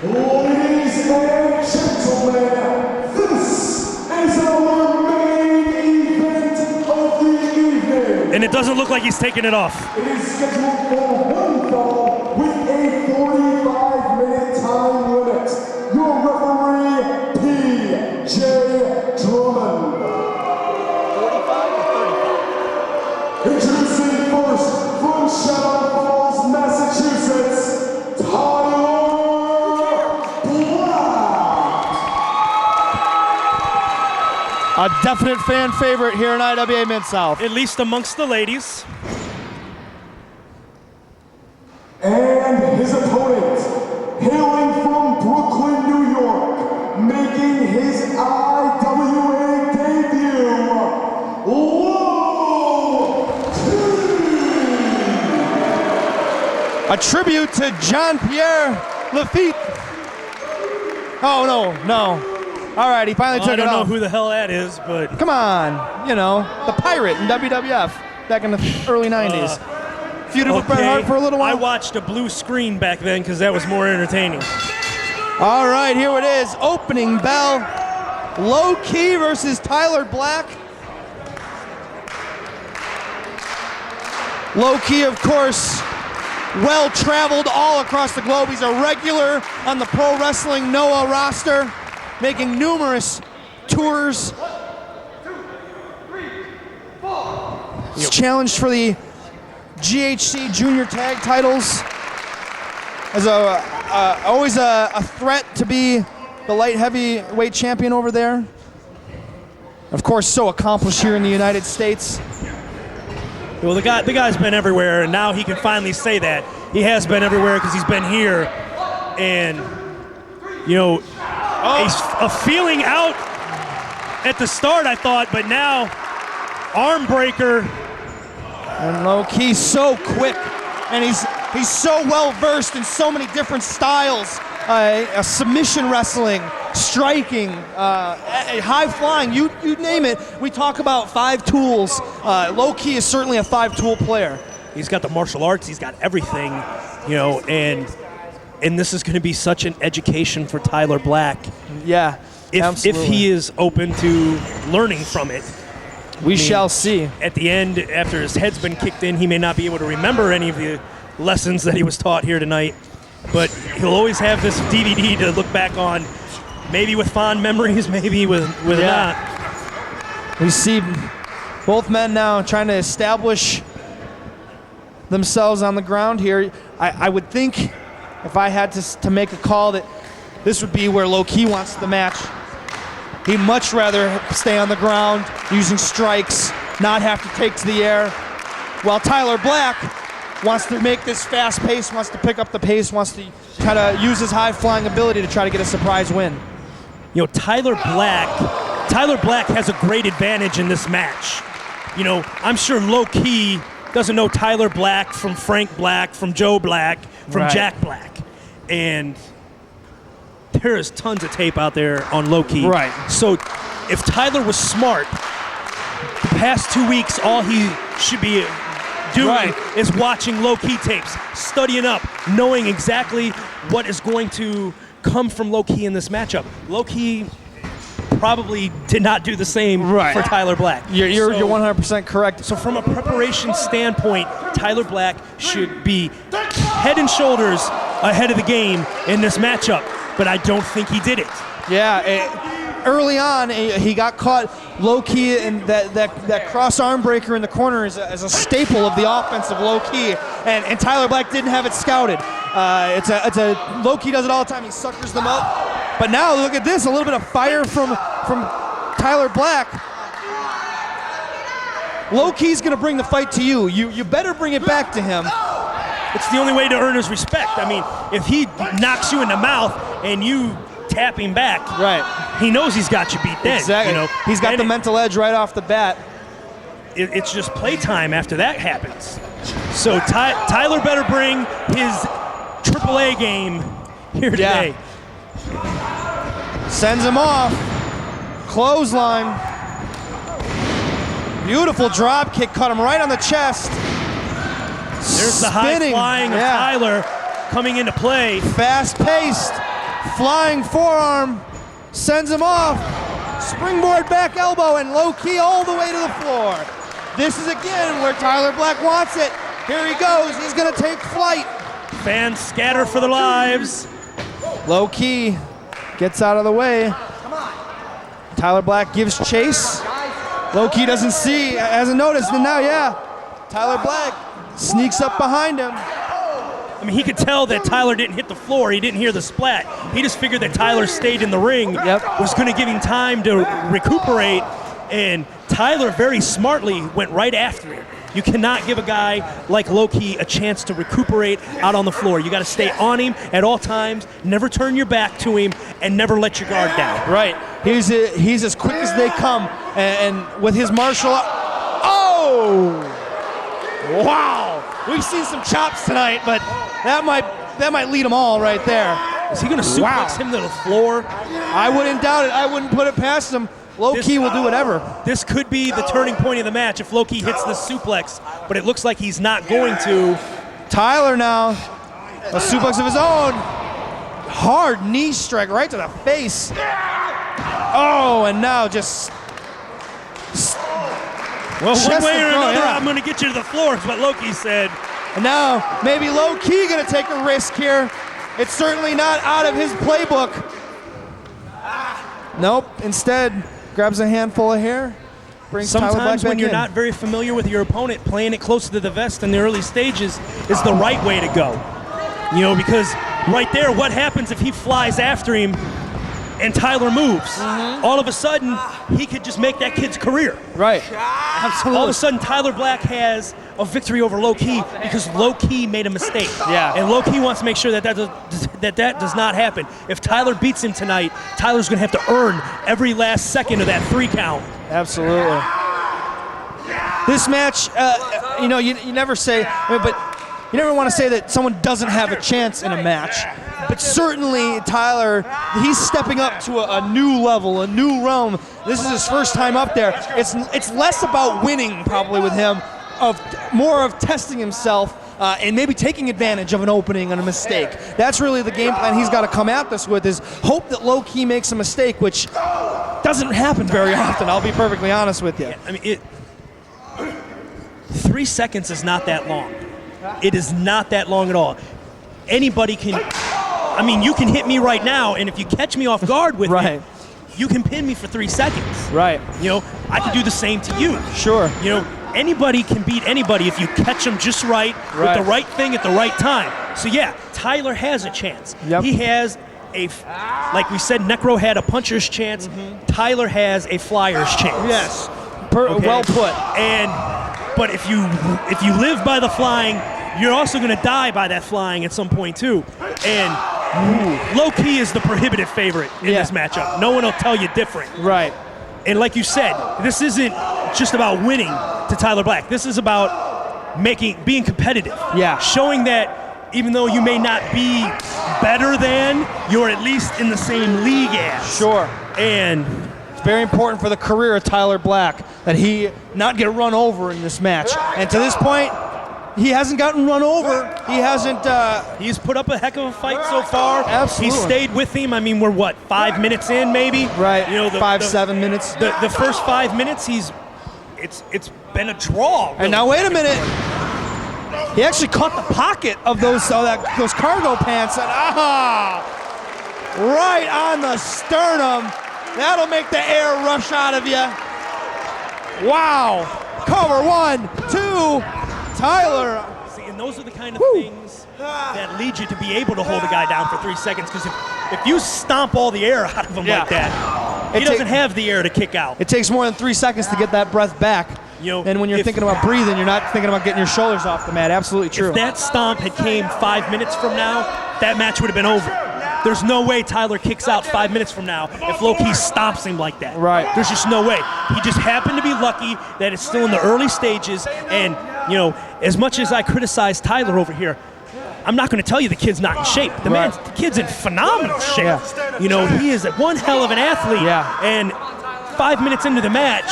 Ladies and gentlemen, this is our main event of the evening. And it doesn't look like he's taking it off. It is scheduled for one fall with a 45-minute time limit. Your referee, P.J. Drummond. 45 to 35. Introducing first from Shadow Falls, Massachusetts, Tyler Black. A definite fan favorite here in IWA Midsouth. At least amongst the ladies. And his opponent, hailing from Brooklyn, New York, making his IWA debut, Low T. A tribute to Jean-Pierre Lafitte. Oh, no. All right, he finally took it off. I don't know who the hell that is, but... Come on, you know, the Pirate in WWF back in the early 90s. Feuded with Bret Hart for a little while. I watched a blue screen back then because that was more entertaining. All right, here it is. Opening bell. Low Key versus Tyler Black. Low Key, of course, well-traveled all across the globe. He's a regular on the Pro Wrestling Noah roster, making numerous tours. He's challenged for the GHC Junior Tag titles. As always a threat to be the light heavyweight champion over there. Of course, so accomplished here in the United States. Well, the guy's been everywhere, and now he can finally say that. He has been everywhere because he's been here. And, you know, a feeling out at the start, I thought, but now arm breaker. And Low Key so quick, and he's so well versed in so many different styles. Submission wrestling, striking, high flying, you name it. We talk about 5 tools. Low Key is certainly a 5-tool player. He's got the martial arts, he's got everything, you know, and this is going to be such an education for Tyler Black. Yeah, if he is open to learning from it. We shall see. At the end, after his head's been kicked in, he may not be able to remember any of the lessons that he was taught here tonight, but he'll always have this DVD to look back on, maybe with fond memories, maybe with not. We see both men now trying to establish themselves on the ground here. I would think if I had to make a call that this would be where Low Key wants the match. He'd much rather stay on the ground, using strikes, not have to take to the air. While Tyler Black wants to make this fast pace, wants to pick up the pace, wants to try to use his high-flying ability to try to get a surprise win. You know, Tyler Black has a great advantage in this match. You know, I'm sure Low Key doesn't know Tyler Black from Frank Black, from Joe Black, from Jack Black. And there is tons of tape out there on Low Key. Right. So if Tyler was smart, the past 2 weeks, all he should be doing is watching Low Key tapes, studying up, knowing exactly what is going to come from Low Key in this matchup. Low Key probably did not do the same for Tyler Black. You're 100% correct. So from a preparation standpoint, Tyler Black should be head and shoulders ahead of the game in this matchup, but I don't think he did it. Yeah, early on, he got caught Low Key, and that cross arm breaker in the corner is a staple of the offense of Low Key, and Tyler Black didn't have it scouted. It's a Low Key does it all the time. He suckers them up. But now look at this, a little bit of fire from Tyler Black. Low Key's gonna bring the fight to you. You better bring it back to him. It's the only way to earn his respect. I mean, if he knocks you in the mouth and you tap him back, he knows he's got you beat then. Exactly. You know? He's got the mental edge right off the bat. It's just playtime after that happens. So Tyler better bring his AAA game here today. Sends him off. Clothesline. Beautiful drop kick, caught him right on the chest. There's the high flying of Tyler coming into play. Fast paced. Flying forearm sends him off. Springboard back elbow and low key all the way to the floor. This is again where Tyler Black wants it. Here he goes. He's going to take flight. Fans scatter for their lives. Low key gets out of the way. Tyler Black gives chase. Low key doesn't see, hasn't noticed, and now, yeah, Tyler Black sneaks up behind him. I mean, he could tell that Tyler didn't hit the floor. He didn't hear the splat. He just figured that Tyler stayed in the ring, was going to give him time to recuperate, and Tyler very smartly went right after him. You cannot give a guy like Low-Key a chance to recuperate out on the floor. You got to stay on him at all times, never turn your back to him, and never let your guard down. Right. He's as quick as they come, and with his martial art. Oh! Wow! We've seen some chops tonight, but that might lead them all right there. Is he going to suplex him to the floor? I wouldn't doubt it. I wouldn't put it past him. Low-Key will do whatever. This could be the turning point of the match if Low-Key hits the suplex, but it looks like he's not going to. Tyler now, a suplex of his own. Hard knee strike right to the face. Oh, and now just. Well, one way or another, yeah. I'm going to get you to the floor is what Low-Key said. And now maybe Low-Key going to take a risk here. It's certainly not out of his playbook. Nope, instead grabs a handful of hair, brings Tyler Black back in. Sometimes when you're not very familiar with your opponent, playing it close to the vest in the early stages is the right way to go. You know, because right there, what happens if he flies after him and Tyler moves? All of a sudden, he could just make that kid's career. Right, absolutely. All of a sudden, Tyler Black has a victory over Low-Key because Low-Key made a mistake. Yeah. And Low-Key wants to make sure that does not happen. If Tyler beats him tonight, Tyler's going to have to earn every last second of that 3 count. Absolutely. This match, you never say, but you never want to say that someone doesn't have a chance in a match. But certainly, Tyler, he's stepping up to a new level, a new realm. This is his first time up there. It's less about winning, probably, with him, more of testing himself and maybe taking advantage of an opening and a mistake. That's really the game plan he's got to come at this with, is hope that Low-Key makes a mistake, which doesn't happen very often, I'll be perfectly honest with you. Yeah, I mean, 3 seconds is not that long. It is not that long at all. Anybody can, I mean, you can hit me right now, and if you catch me off guard with it, you can pin me for 3 seconds. Right. You know, I can do the same to you. Sure. You know, anybody can beat anybody if you catch them just right, with the right thing at the right time. So yeah, Tyler has a chance. Yep. He has like we said, Necro had a puncher's chance. Tyler has a flyer's chance. Yes. Well put. But if you live by the flying, you're also going to die by that flying at some point too. And Low-Key is the prohibitive favorite in this matchup. No one will tell you different. Right. And like you said, this isn't just about winning to Tyler Black. This is about being competitive. Yeah. Showing that even though you may not be better than, you're at least in the same league as. Sure. And it's very important for the career of Tyler Black that he not get run over in this match. And to this point, he hasn't gotten run over. He hasn't. He's put up a heck of a fight so far. Absolutely. He stayed with him. I mean, we're what, 5 minutes in, maybe? Right. You know, 7 minutes. The first 5 minutes, it's been a draw. Really. And now wait a minute. He actually caught the pocket of those cargo pants, and right on the sternum. That'll make the air rush out of you. Wow. Cover 1, 2. Tyler. See, and those are the kind of things that lead you to be able to hold a guy down for 3 seconds, because if you stomp all the air out of him like that, he doesn't have the air to kick out. It takes more than 3 seconds to get that breath back. You know, and when you're thinking about breathing, you're not thinking about getting your shoulders off the mat. Absolutely true. If that stomp had came 5 minutes from now, that match would have been over. There's no way Tyler kicks out 5 minutes from now if Low-Key stomps him like that. Right. There's just no way. He just happened to be lucky that it's still in the early stages. And, you know, as much as I criticize Tyler over here, I'm not going to tell you the kid's not in shape. The kid's in phenomenal shape. Yeah. You know, he is one hell of an athlete. Yeah. And 5 minutes into the match,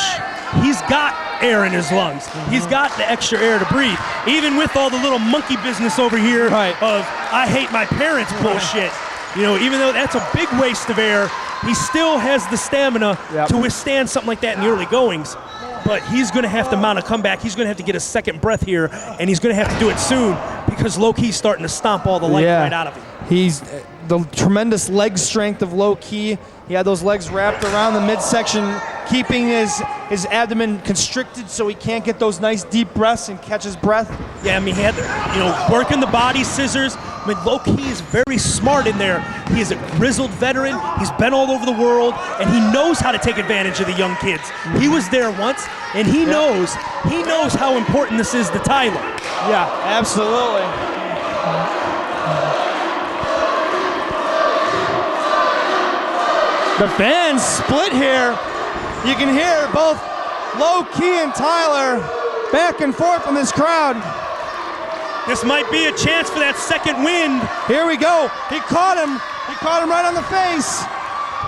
he's got air in his lungs. He's got the extra air to breathe. Even with all the little monkey business over here of I hate my parents bullshit, You know, even though that's a big waste of air, he still has the stamina to withstand something like that in the early goings. But he's going to have to mount a comeback. He's going to have to get a second breath here, and he's going to have to do it soon because Low-Key's starting to stomp all the life right out of him. He's the tremendous leg strength of Low-Key. He had those legs wrapped around the midsection, keeping his abdomen constricted so he can't get those nice deep breaths and catch his breath. Yeah, I mean, he had, working the body scissors. I mean, Low-Key is very smart in there. He is a grizzled veteran. He's been all over the world, and he knows how to take advantage of the young kids. He was there once, and he knows how important this is to Tyler. Yeah, absolutely. The fans split here. You can hear both Low-Key and Tyler back and forth from this crowd. This might be a chance for that second wind. Here we go. He caught him. He caught him right on the face.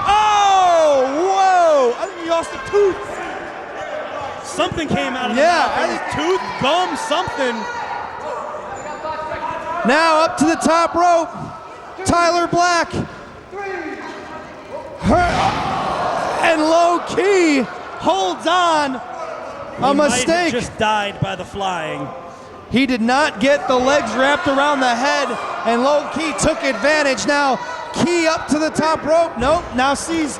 Oh, whoa. I think he lost a tooth. Something came out of his mouth. Tooth, gum, something. Now up to the top rope. Tyler Black. And Low-Key holds on. A mistake. Might have just died by the flying. He did not get the legs wrapped around the head, and Low-Key took advantage. Now, Key up to the top rope. Nope, now sees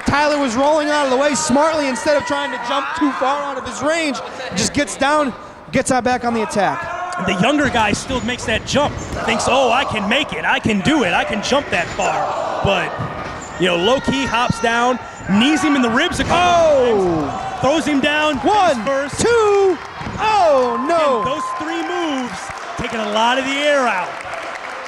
Tyler was rolling out of the way smartly instead of trying to jump too far out of his range. Just gets down, gets out back on the attack. The younger guy still makes that jump. Thinks, oh, I can make it. I can do it. I can jump that far. But, Low-Key hops down, knees him in the ribs a couple times, throws him down. 1, 2, oh no! And those 3 moves taking a lot of the air out.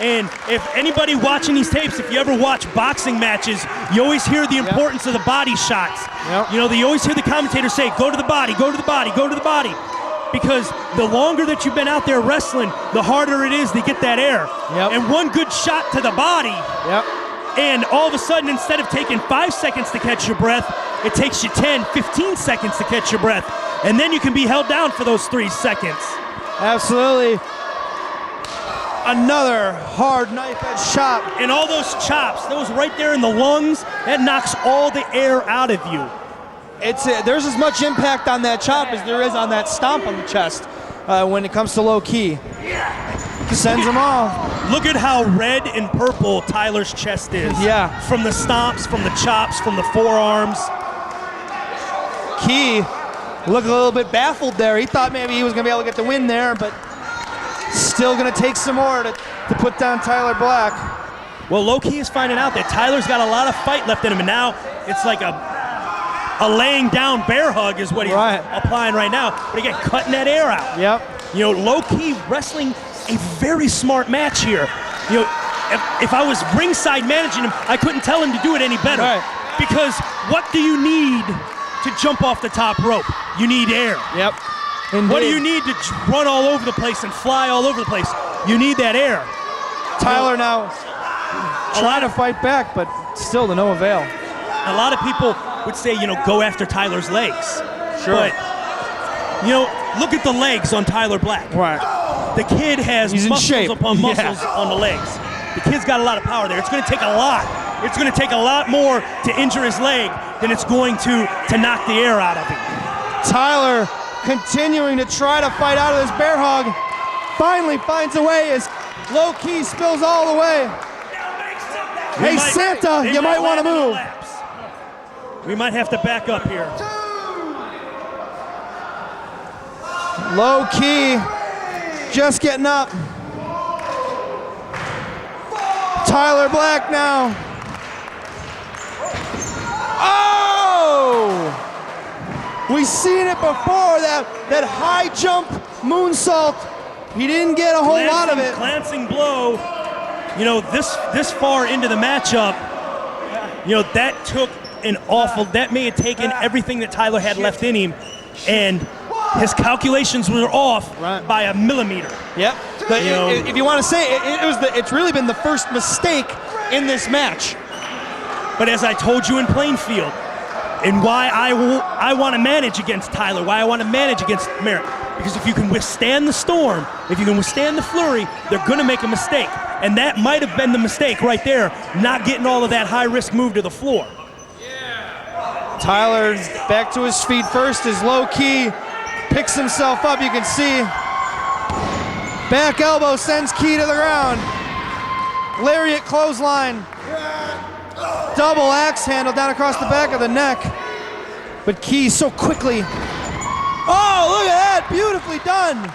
And if anybody watching these tapes, if you ever watch boxing matches, you always hear the importance of the body shots. You always hear the commentators say, go to the body, go to the body, go to the body. Because the longer that you've been out there wrestling, the harder it is to get that air. And one good shot to the body, and all of a sudden, instead of taking 5 seconds to catch your breath, it takes you 10, 15 seconds to catch your breath. And then you can be held down for those 3 seconds. Absolutely. Another hard knife edge chop. And all those chops, those right there in the lungs, that knocks all the air out of you. There's as much impact on that chop as there is on that stomp on the chest when it comes to Low-Key. Sends them off. Look at how red and purple Tyler's chest is. From the stomps, from the chops, from the forearms. Key looked a little bit baffled there. He thought maybe he was going to be able to get the win there, but still going to take some more to put down Tyler Black. Well, Low-Key is finding out that Tyler's got a lot of fight left in him, and now it's like a laying down bear hug is what he's applying right now. But again, cutting that air out. Low-Key wrestling a very smart match here. If I was ringside managing him, I couldn't tell him to do it any better. Because what do you need to jump off the top rope? You need air. Indeed. What do you need to run all over the place and fly all over the place? You need that air. Tyler now trying to fight back, but still to no avail. A lot of people would say, go after Tyler's legs. But, look at the legs on Tyler Black. The kid has muscles upon muscles on the legs. The kid's got a lot of power there. It's going to take a lot. It's going to take a lot more to injure his leg than it's going to knock the air out of him. Tyler continuing to try to fight out of this bear hug. Finally finds a way as Low-Key spills all the way. Hey, Santa, you might want to move. We might have to back up here. Low-Key just getting up. Tyler Black now. Oh! We've seen it before, that high jump moonsault. He didn't get a whole lot of it. Glancing blow. This far into the matchup, that took that may have taken everything that Tyler had left in him, and his calculations were off by a millimeter. If you want to say it's really been the first mistake in this match. But as I told you in Plainfield, and why I want to manage against Tyler, why I want to manage against Merritt, because if you can withstand the storm, if you can withstand the flurry, they're going to make a mistake. And that might have been the mistake right there, not getting all of that high-risk move to the floor. Tyler back to his feet first is low key, picks himself up, you can see. Back elbow sends Key to the ground. Lariat clothesline. Double axe handle down across the back of the neck. But Key so quickly. Oh, look at that, beautifully done.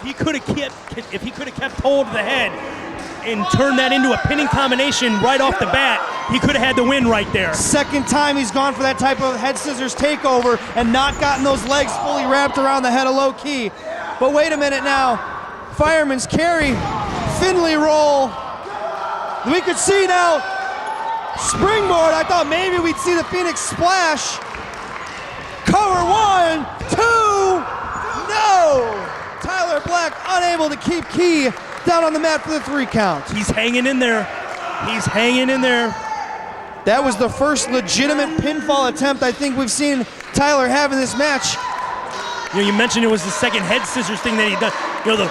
If he could have kept hold of the head and turned that into a pinning combination right off the bat, he could have had the win right there. Second time he's gone for that type of head scissors takeover and not gotten those legs fully wrapped around the head of low key. But wait a minute now. Fireman's carry, Finley roll. We could see now springboard. I thought maybe we'd see the Phoenix splash. Cover 1, 2, no! Tyler Black unable to keep Key down on the mat for the 3 count. He's hanging in there. He's hanging in there. That was the first legitimate pinfall attempt I think we've seen Tyler have in this match. You know, you mentioned it was the second head scissors thing that he done. You know,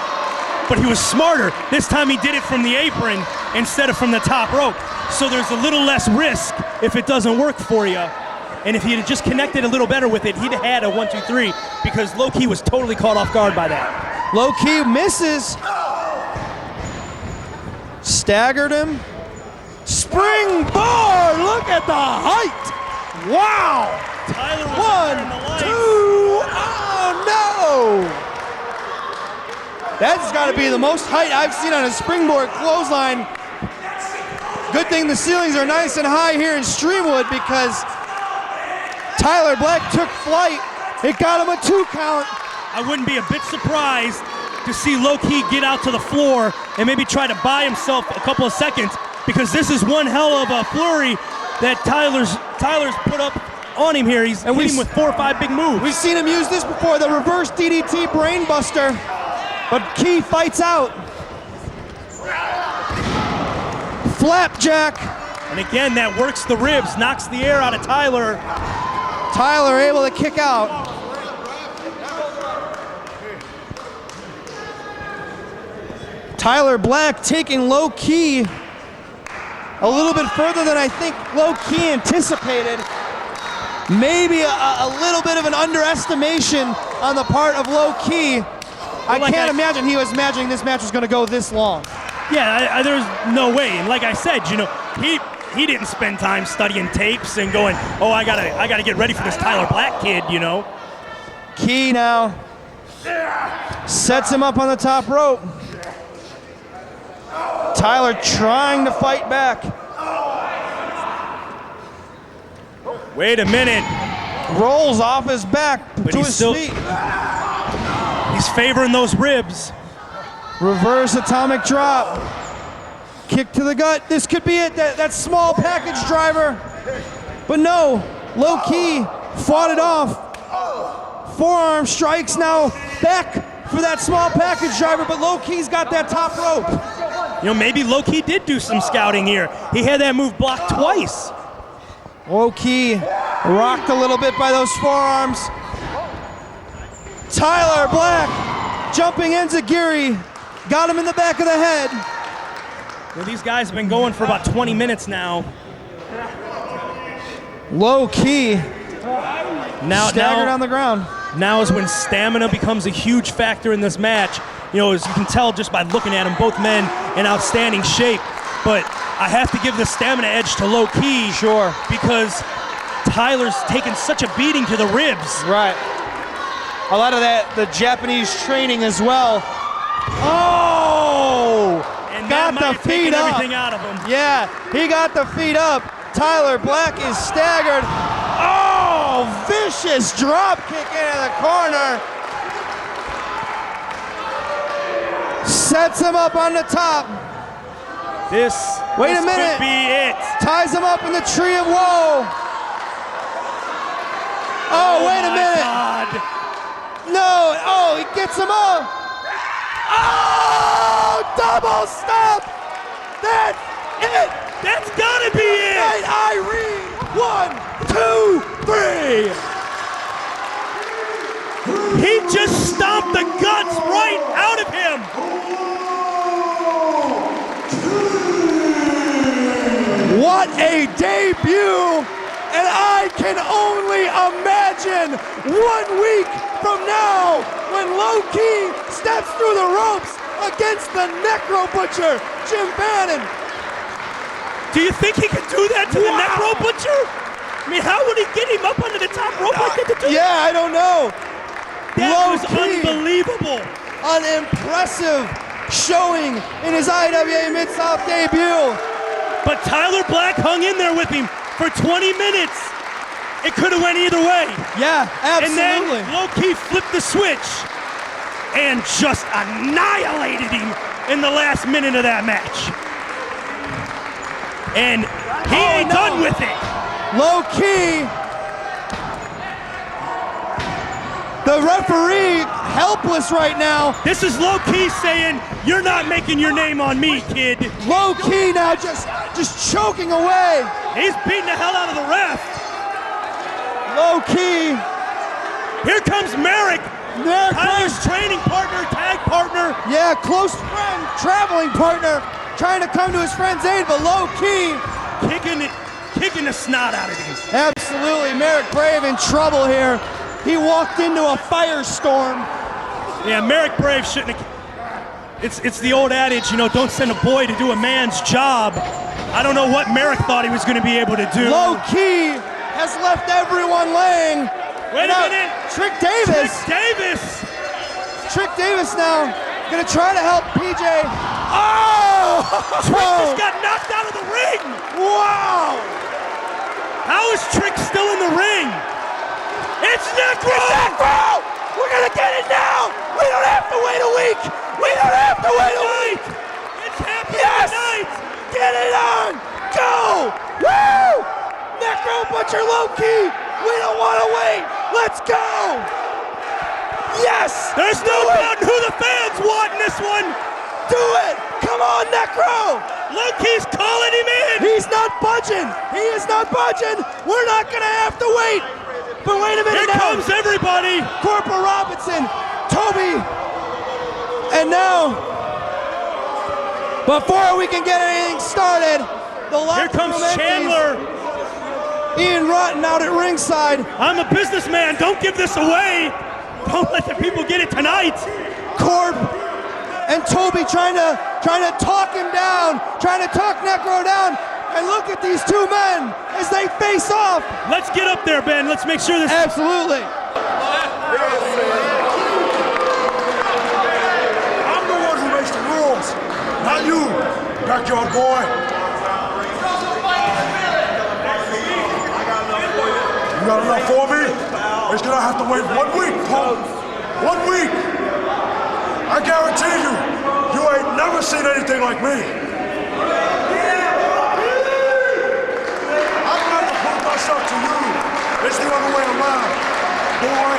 but he was smarter. This time he did it from the apron instead of from the top rope. So there's a little less risk if it doesn't work for you. And if he had just connected a little better with it, he'd have had a 1, 2, 3 because Low Key was totally caught off guard by that. Low Key misses. Staggered him. Springboard! Look at the height! Wow! Tyler was 1, 2, oh no! That's got to be the most height I've seen on a springboard clothesline. Good thing the ceilings are nice and high here in Streamwood because Tyler Black took flight. It got him a 2 count. I wouldn't be a bit surprised to see Low Key get out to the floor and maybe try to buy himself a couple of seconds because this is one hell of a flurry that Tyler's put up on him here. He's hitting him with 4 or 5 big moves. We've seen him use this before, the reverse DDT brainbuster, but Key fights out. Flapjack. And again, that works the ribs, knocks the air out of Tyler. Tyler able to kick out. Tyler Black taking Low Key a little bit further than I think Low Key anticipated. Maybe a little bit of an underestimation on the part of Low Key. I can't imagine he was imagining this match was going to go this long. Yeah, there's no way. And like I said, you know, he didn't spend time studying tapes and going, oh, I gotta get ready for this Tyler Black kid, you know. Key now sets him up on the top rope. Tyler trying to fight back. Wait a minute. Rolls off his back But to his feet. He's favoring those ribs. Reverse atomic drop. Kick to the gut. This could be it. That small package driver. But no. Low Key fought it off. Forearm strikes now back for that small package driver, but Low Key's got that top rope. You know, maybe Low Key did do some scouting here. He had that move blocked twice. Low Key rocked a little bit by those forearms. Tyler Black jumping enziguri. Got him in the back of the head. Well, these guys have been going for about 20 minutes now. Low Key staggered on the ground. Now is when stamina becomes a huge factor in this match. You know, as you can tell just by looking at them, both men in outstanding shape. But I have to give the stamina edge to Low Key. Sure. Because Tyler's taken such a beating to the ribs. Right. A lot of that, the Japanese training as well. Oh! And got that might the have taken feet up. everything out of him. Yeah, he got the feet up. Tyler Black is staggered. Oh, vicious drop kick into the corner. Sets him up on the top. This Wait a minute. could be it. Ties him up in the tree of woe. Oh, wait a my minute. God. No, oh, he gets him up. Oh, double stop. That's it. That's gotta be it. Night Irene. 1, 2, 3. He just stomped the guts right out of him. What a debut! And I can only imagine 1 week from now when Low Ki steps through the ropes against the Necro Butcher, Jim Bannon. Do you think he could do that to the Necro Butcher? I mean, how would he get him up under the top rope like that to do? Yeah, I don't know. That Low was Ki, unbelievable. an impressive showing in his IWA Mid-South debut. But Tyler Black hung in there with him for 20 minutes. It could have went either way. Yeah, absolutely. And then Low Ki flipped the switch and just annihilated him in the last minute of that match. And he ain't done with it. Low Ki. The referee helpless right now. This is Low Ki saying, you're not making your name on me, kid. Low Ki now just choking away. He's beating the hell out of the ref. Low Ki. Here comes Merrick. Tyler's training partner, tag partner. Yeah, close friend, traveling partner, trying to come to his friend's aid, but Low Ki kicking the snot out of him. Absolutely, Merrick Brave in trouble here. He walked into a firestorm. Yeah, Merrick Brave shouldn't have. It's the old adage, you know, don't send a boy to do a man's job. I don't know what Merrick thought he was going to be able to do. Low Ki has left everyone laying. Wait a minute. Trik Davis. Trik Davis now gonna try to help PJ. Oh! Trik just got knocked out of the ring. Wow! How is Trik still in the ring? It's Necro! It's Necro! We're gonna get it now! We don't have to wait a week! We don't have to wait a week! It's happening tonight! Get it on! Go! Woo! Necro Butcher Low Ki! We don't want to wait! Let's go! Yes! There's no doubt who the fans want in this one! Do it! Come on, Necro! Low Ki's calling him in! He's not budging! He is not budging! We're not gonna have to wait! But wait a minute Here now! comes everybody! Corporal Robinson, Toby, and now, before we can get anything started, the locker Here comes room empties. Chandler! Ian Rotten out at ringside. I'm a businessman, don't give this away! Don't let the people get it tonight! Corp and Toby trying to talk him down, trying to talk Necro down. And look at these two men as they face off. Let's get up there, Ben. Let's make sure this... Absolutely. I'm the one who makes the rules, not you, backyard boy. You got enough for me? He's gonna have to wait 1 week, punk. 1 week. I guarantee you, you ain't never seen anything like me. Up to you. It's the other way around. Boy,